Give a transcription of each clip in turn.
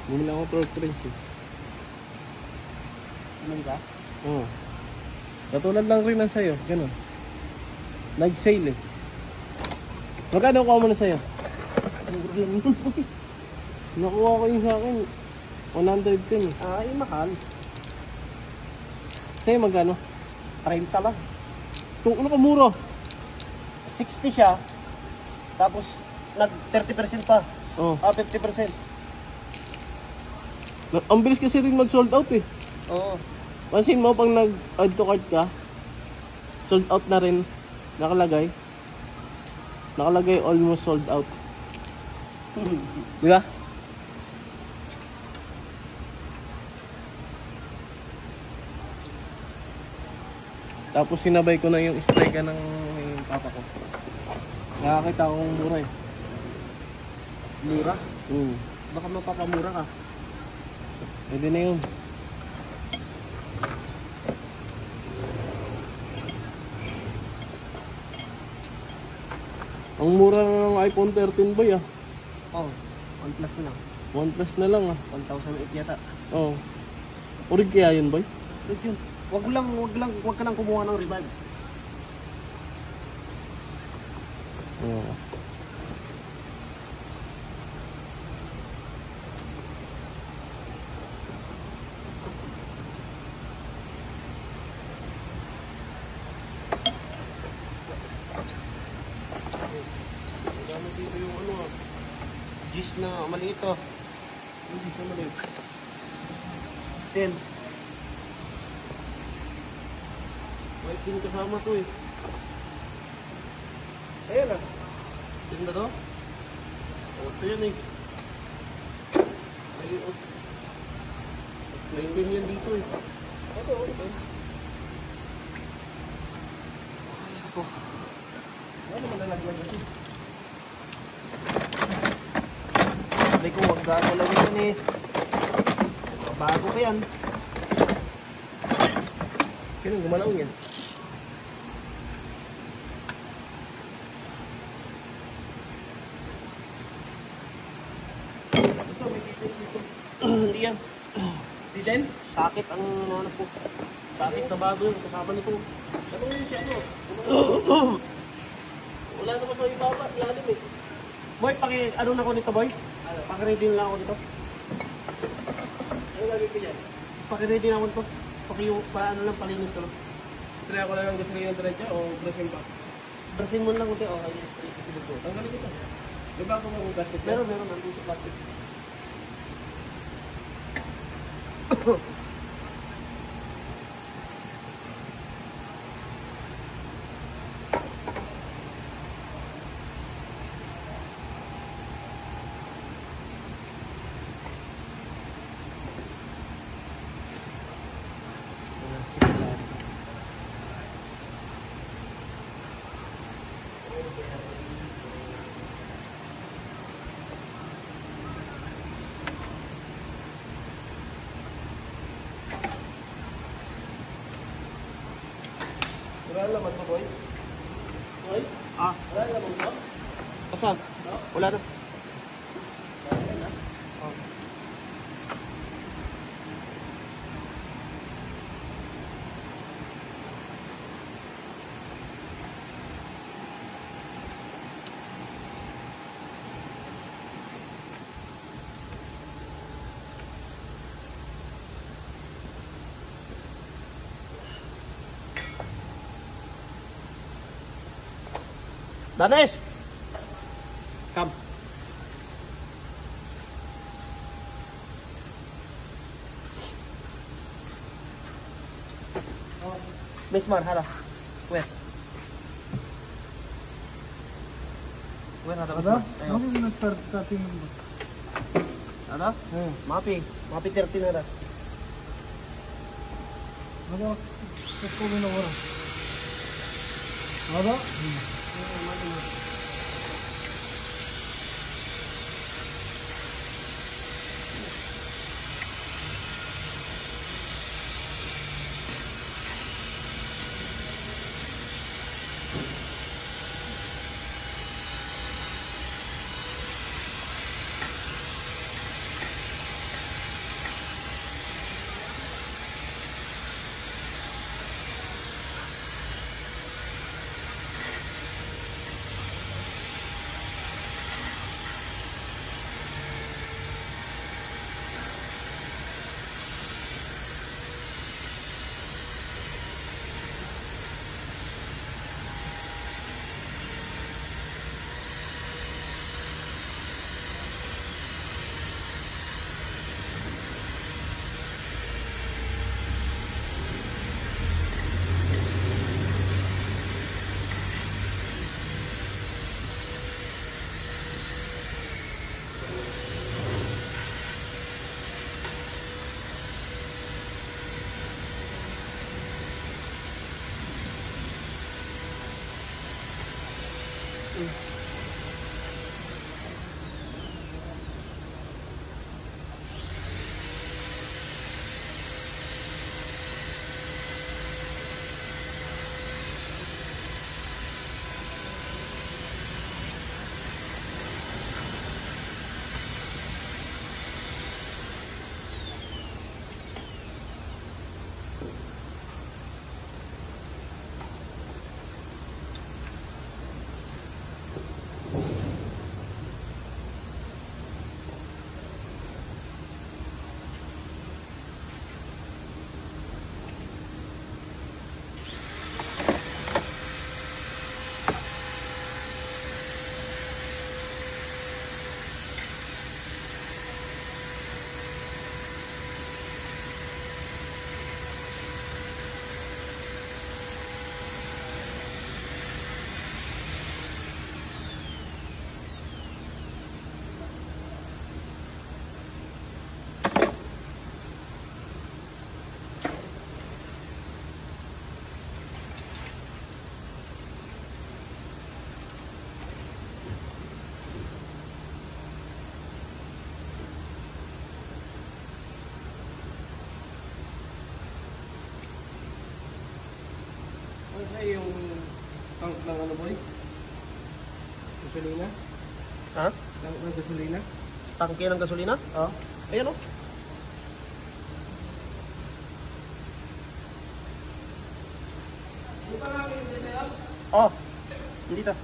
Bumili ako torque wrench eh. Ano ka? Oo. Katulad lang rin ng sa'yo, ganun. Nag-sale eh. Magkano kuha mo na sa'yo? Mura lang yun po. Nakuha ko yung sa akin. 110 eh. Ay, mahal. Sa'yo magkano? 30 lang. Ano ka mura? 60 siya. Tapos, nag 30% pa. Oo. 50%. Ang bilis kasi rin mag-sold out eh. Oo. Pansin mo pag nag-add to cart ka, sold out na rin. Nakalagay. Nakalagay almost sold out. Di ba? Tapos sinabay ko na yung spray ka ng papa ko. Nakakita akong mura eh. Mura? Baka mapapamura ka. Pwede na yun. Ang mura na ng iPhone 13 boy ah. Oo. 1 plus na lang. OnePlus na lang ah. 1,008 yata. Oo. Urig kaya yun boy? Good yun. Wag ka lang kumuha ng revive. Oo. Gamit dito yung ano ah. Gis na maliit oh. Yung gis na maliit. 10. May tin kasama to eh. Ayan ah. Tin ba to? O, ito yan eh. May tin yan dito eh. Ito. Ako. Ano naman nalagyan dito? Sabi ko huwag gagalawin yan eh. Bago pa yan. Kailan gumalaw yan? Hindi yan. Di din? Sakit ang ano po. Sakit na bago yun. Kasama nito. Ano yun siya ano? Wala naman sa ibaba. Ilalim eh. Boy, ano na ko nito boy? Paki-ready na lang ako nito. Ano gagawin ko dyan? Paki-ready na ako nito. Paano lang palinis ko lang. Try ako lang ng gasolina diretso o brushing pa? Brasin mo lang kunti. Okay. Tanggalin ito. Diba ako mga plastic? Meron. Nandun sa plastic. Wala naman mo boy? Boy? Ah, Wala naman mo? asan? Wala na. Danes! Come. Bismar, hala. Where? Where ada? Ada? Ayo. Ano yung nag-starting mo? Ada? Mapi. Mapi 13 ada. Ano? Gusto mo na oras. Ada? Ay, yung tank ng ano boy? Gasolina? Ha? Tank ng gasolina? Tangke ng gasolina? Oo. Ayan o. Oh, hindi ta.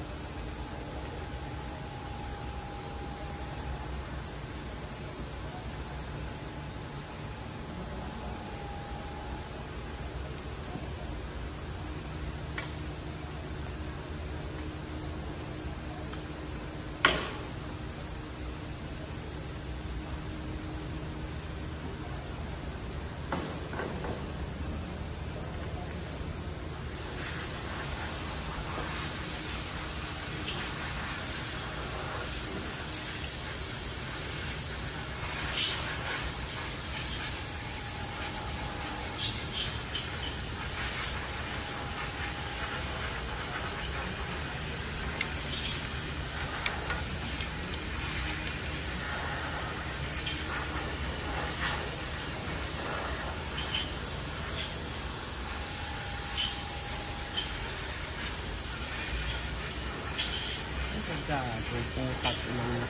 Gago, putak ng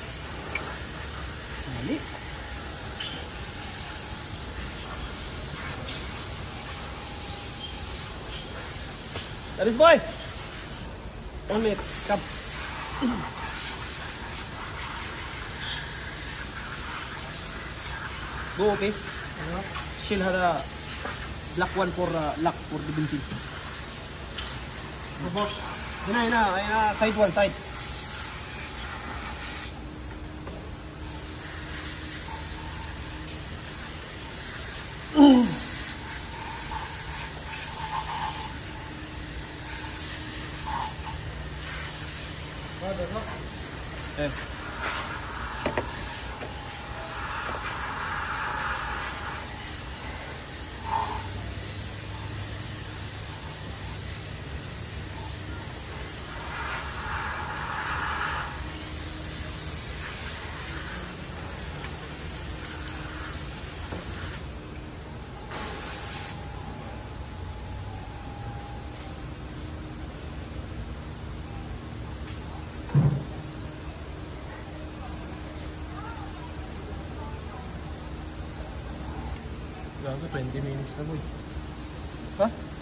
mali. Aris boy! 1 minute, come. Go office. She'll have a black one for lock for the building. Robot. Yun na, side one, side. Eh. Gago, 20 minutes na boy. Ha?